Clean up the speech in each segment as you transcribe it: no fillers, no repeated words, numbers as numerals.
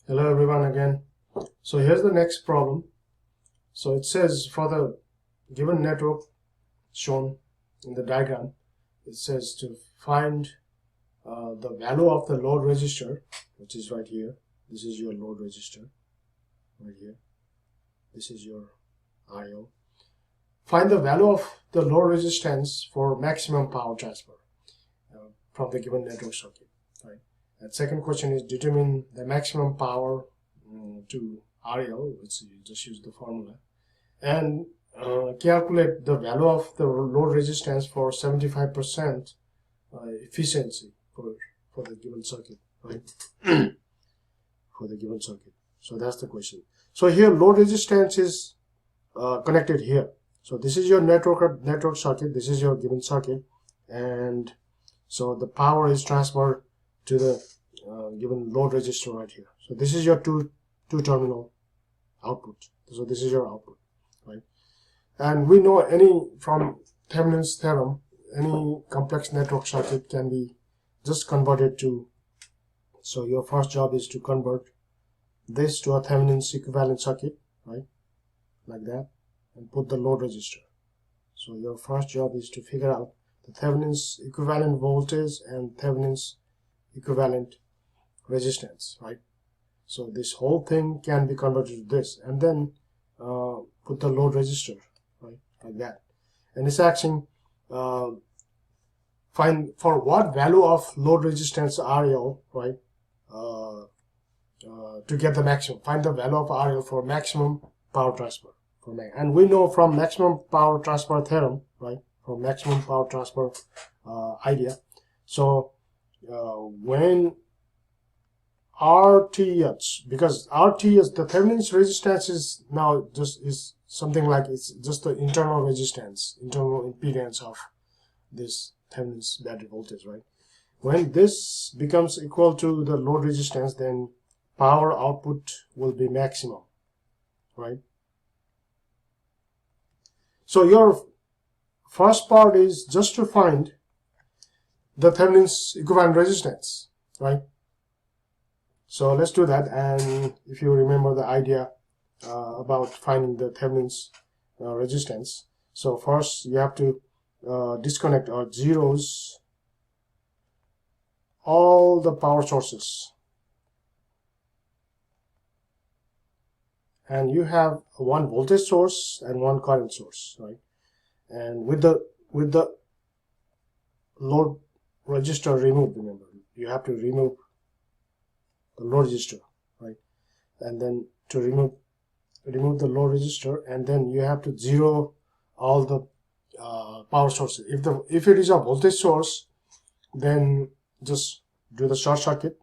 Hello everyone again. So here's the next problem. So it says for the given network shown in the diagram, it says to find the value of the load resistor, which is right here. This is your load resistor right here. This is your IO. Find the value of the load resistance for maximum power transfer from the given network circuit. Right. And second question is determine the maximum power to RL, which you just use the formula, and calculate the value of the load resistance for 75% efficiency for the given circuit, right? For the given circuit. So that's the question. So here load resistance is connected here. So this is your network circuit. This is your given circuit, and so the power is transferred to the given load resistor right here. So this is your two terminal output. So this is your output, right? And we know from Thevenin's theorem, any complex network circuit can be just converted to. So your first job is to convert this to a Thevenin's equivalent circuit, right? Like that, and put the load resistor. So your first job is to figure out the Thevenin's equivalent voltage and Thevenin's equivalent resistance, right? So this whole thing can be converted to this, and then put the load resistor, right, like that. And it's asking find for what value of load resistance RL, right, to get the maximum. Find the value of RL for maximum power transfer. And we know from maximum power transfer theorem, right, from maximum power transfer idea. So when RTH, because RTH, the Thevenin's resistance is now is something like it's just the internal resistance, internal impedance of this Thevenin's battery voltage, right? When this becomes equal to the load resistance, then power output will be maximum, right? So your first part is just to find the Thevenin's equivalent resistance, right? So let's do that. And if you remember the idea about finding the Thevenin's resistance, so first you have to disconnect or zeros all the power sources, and you have one voltage source and one current source, right? And with the load resistor removed, remember, you have to remove the load resistor, right? And then to remove the load resistor, and then you have to zero all the power sources. If it is a voltage source, then just do the short circuit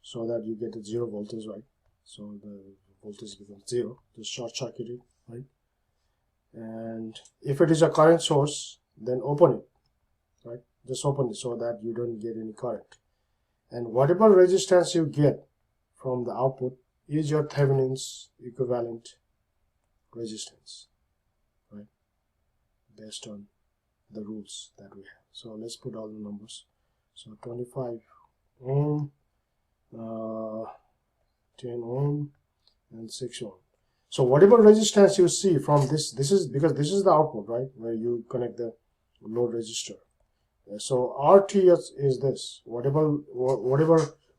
so that you get the zero voltage, right? So the voltage becomes zero. Just short circuit it, right? And if it is a current source, then open it, right? Just open it so that you don't get any current. And whatever resistance you get from the output is your Thevenin's equivalent resistance, right? Based on the rules that we have. So let's put all the numbers. So 25 ohm, 10 ohm, and 6 ohm. So whatever resistance you see from this is because this is the output, right, where you connect the load resistor. So RTH is this. Whatever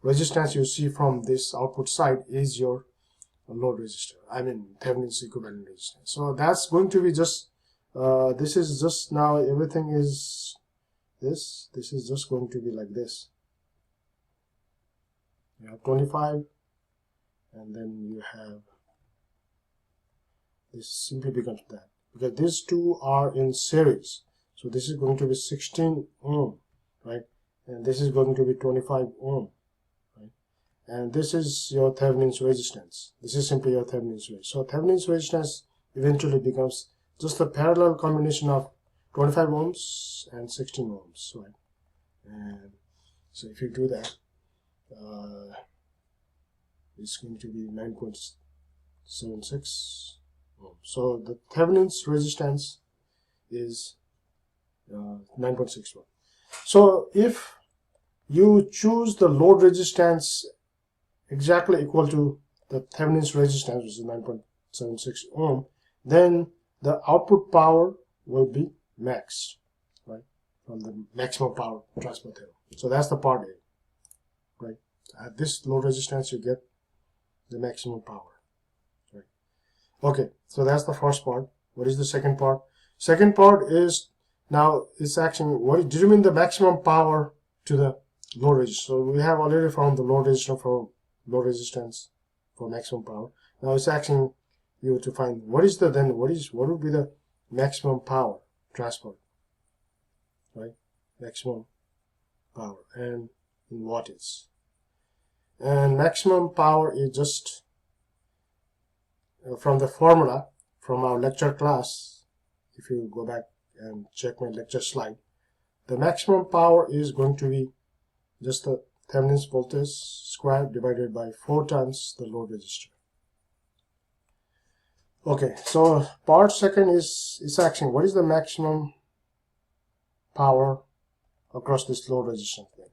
resistance you see from this output side is your load resistor. I mean Thevenin's equivalent resistance. So that's going to be just this is just now everything is this. This is just going to be like this. You have 25, and then you have this simply becomes that because these two are in series. So this is going to be 16 ohm, right? And this is going to be 25 ohm, right? And this is your Thevenin's resistance. This is simply your Thevenin's resistance. So Thevenin's resistance eventually becomes just a parallel combination of 25 ohms and 16 ohms, right? And so if you do that, it's going to be 9.76 ohms. So the Thevenin's resistance is 9.61. So if you choose the load resistance exactly equal to the Thevenin's resistance, which is 9.76 ohm, then the output power will be max, right, from the maximum power transfer theorem. So that's the part A, right? At this load resistance, you get the maximum power, right? Okay, so that's the first part. What is the second part? Second part is, now it's actually, what determine the maximum power to the load resistance. So we have already found the load resistance for maximum power. Now it's asking you to find what would be the maximum power transferred, right? Maximum power and in wattage. And maximum power is just from the formula from our lecture class. If you go back and check my lecture slide, the maximum power is going to be just the Thevenin's voltage squared divided by 4 times the load resistor. Okay, so part second is asking what is the maximum power across this load resistance thing.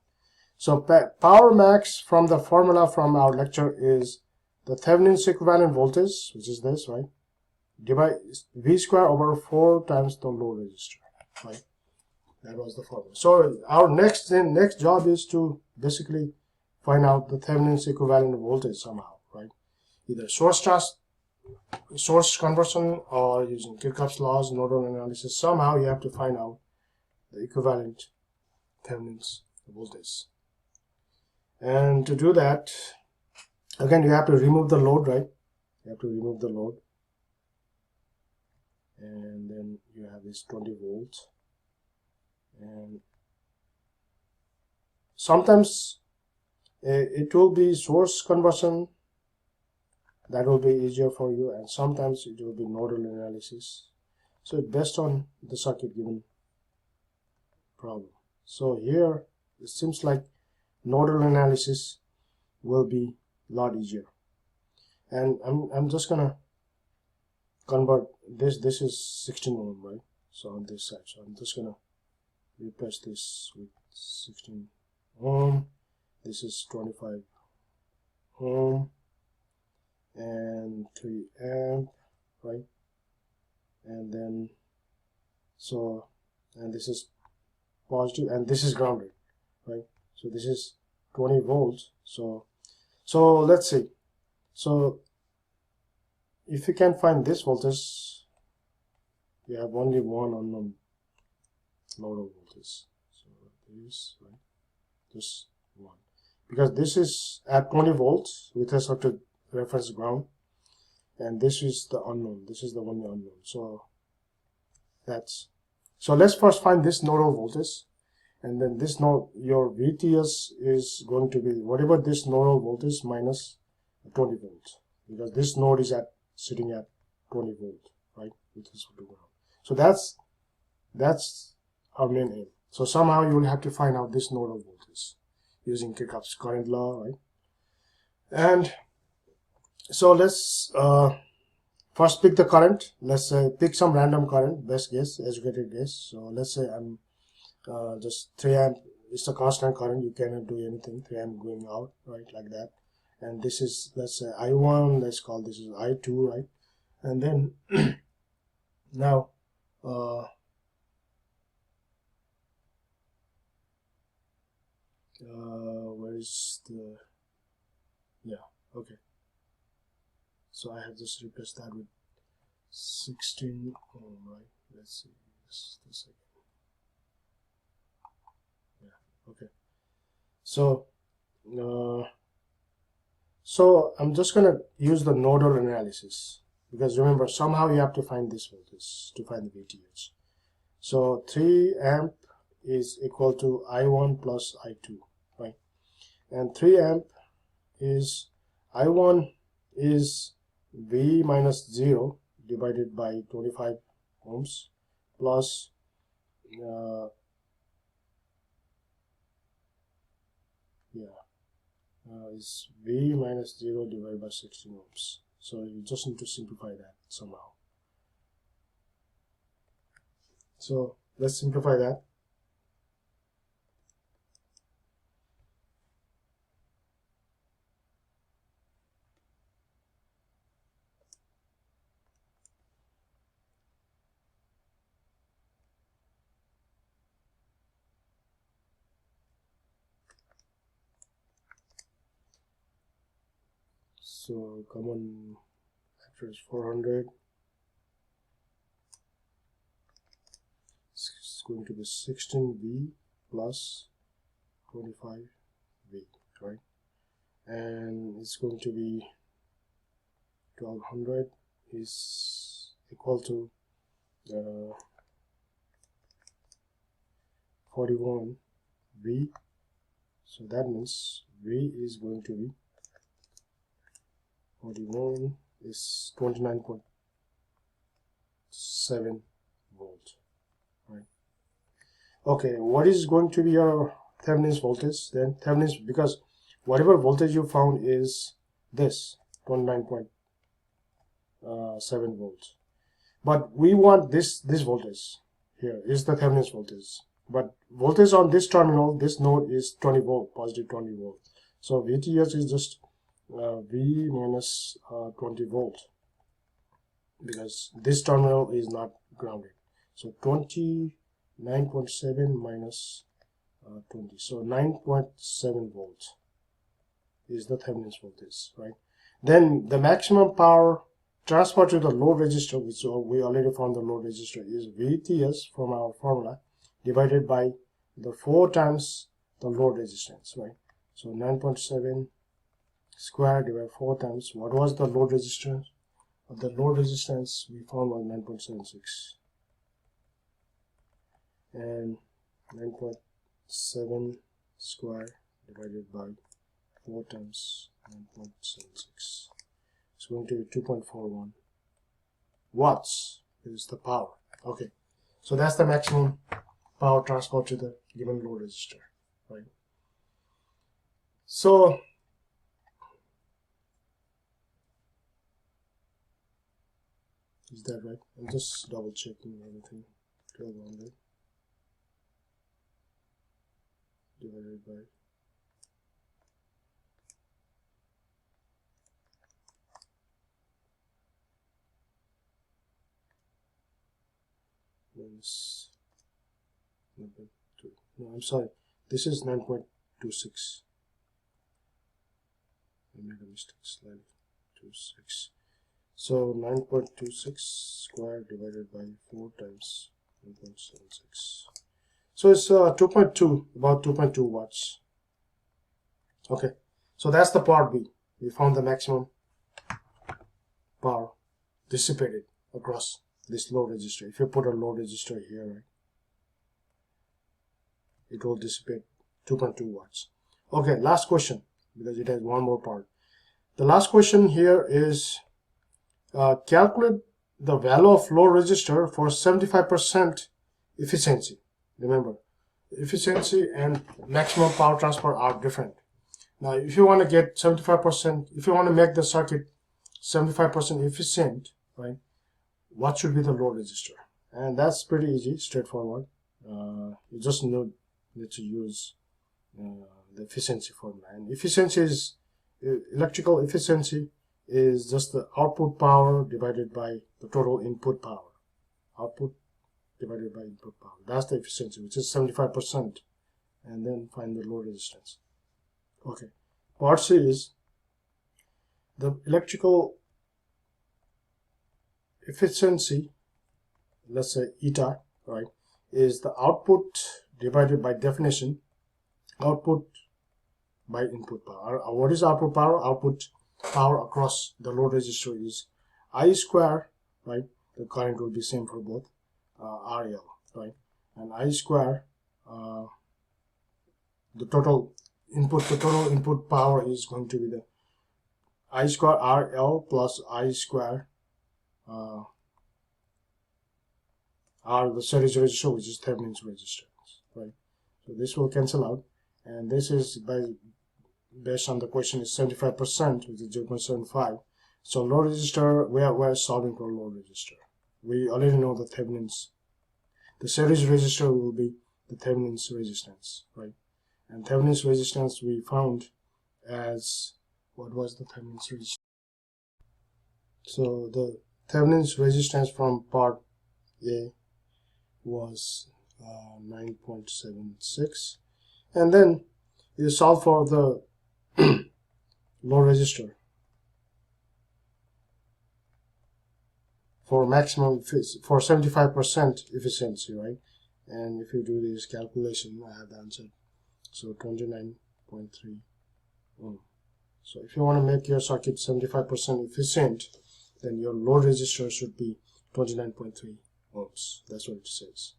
So power max from the formula from our lecture is the Thevenin's equivalent voltage, which is this, right? Divide V square over 4 times the load resistor, right? That was the formula. So our next job is to basically find out the Thevenin's equivalent voltage somehow, right? Either source conversion or using Kirchhoff's laws, nodal analysis. Somehow you have to find out the equivalent Thevenin's voltage. And to do that, again, you have to remove the load, right? You have to remove the load. And then you have this 20 volts. And sometimes it will be source conversion. That will be easier for you. And sometimes it will be nodal analysis. So it's based on the circuit given problem. So here it seems like nodal analysis will be a lot easier. And I'm just gonna convert this. This is 16 ohm, right? So on this side, so I'm just gonna replace this with 16 ohm. This is 25 ohm and 3 amp, right? And then so, and this is positive and this is grounded, right? So this is 20 volts. So let's see. So if you can find this voltage, you have only one unknown nodal voltage. So this, right, this one, because this is at 20 volts with respect to reference ground, and this is the unknown. This is the only unknown. So let's first find this nodal voltage, and then this node, your VTS is going to be whatever this nodal voltage minus 20 volts, because this node is sitting at 20 volt, right, with respect to ground. So that's our main aim. So somehow you will have to find out this nodal voltage using Kirchhoff's current law, right? And so let's first pick the current. Let's say pick some random current, best guess, educated guess. So let's say I'm just 3 amp. It's a constant current. You cannot do anything. 3 amp going out, right, like that. And this is, let's say I1. Let's call this is I2, right? And then now where is the, yeah, okay. So I have just replaced that with 16 ohm, right? Let's see this again. Yeah, okay. So so I'm just gonna use the nodal analysis, because remember, somehow you have to find this voltage to find the VTH. So 3 amp is equal to I1 plus I2, right? And 3 amp is, I1 is V minus 0 divided by 25 ohms plus is V minus 0 divided by 16 ohms. So you just need to simplify that somehow. So let's simplify that. So common factor is 400. It's going to be 16V plus 25V, right? And it's going to be 1200 is equal to 41V. So that means V is going to be 41 is 29.7 volt, right? Okay, what is going to be your Thevenin's voltage then? Thevenin's, because whatever voltage you found is this 29.7 volts, but we want this voltage here is the Thevenin's voltage, but voltage on this terminal, this node, is 20 volt, positive 20 volt. So VTH is just V minus 20 volt, because this terminal is not grounded. So 29.7 minus 20, so 9.7 volts is the Thevenin's voltage, right? Then the maximum power transfer to the load resistor, which we already found the load resistor, is VTS from our formula divided by the 4 times the load resistance, right? So 9.7 square divided 4 times, what was the load resistance? The load resistance we found was 9.76, and 9.7 square divided by 4 times 9.76, it's going to be 2.41 watts is the power. Okay, so that's the maximum power transfer to the given load resistor, right? So is that right? I'm just double checking everything. 1200 divided by minus 9.2. No, I'm sorry. This is 9.26. I made a mistake. Slightly 26. So 9.26 square divided by 4 times 9.76. So it's 2.2, about 2.2 watts. Okay, so that's the part B. We found the maximum power dissipated across this load resistor. If you put a load resistor here, right, it will dissipate 2.2 watts. Okay, last question, because it has one more part. The last question here is calculate the value of load resistor for 75% efficiency. Remember, efficiency and maximum power transfer are different. Now, if you want to get 75%, if you want to make the circuit 75% efficient, right, what should be the load resistor? And that's pretty easy, straightforward. You just need to use the efficiency formula. And efficiency is electrical efficiency is just the output power divided by the total input power. Output divided by input power. That's the efficiency, which is 75%. And then find the load resistance. Okay. Part C is the electrical efficiency, let's say eta, right, is the output divided by definition, output by input power. What is output power? Output power across the load resistor is I square, right? The current will be same for both, RL, right? And I square, the total input power is going to be the I square RL plus I square R, the series resistor, which is Thevenin's resistance, right? So this will cancel out, and this is based on the question is 75%, which is 0.75. So load resistor, we're solving for load resistor. We already know the Thevenin's. The series resistor will be the Thevenin's resistance, right? And Thevenin's resistance we found as, what was the Thevenin's resistance? So the Thevenin's resistance from part A was 9.76, and then you solve for the load resistor. for maximum for 75% efficiency, right? And if you do this calculation, I have the answer. So 29.3 ohm. So if you want to make your circuit 75% efficient, then your load resistor should be 29.3 ohms. That's what it says.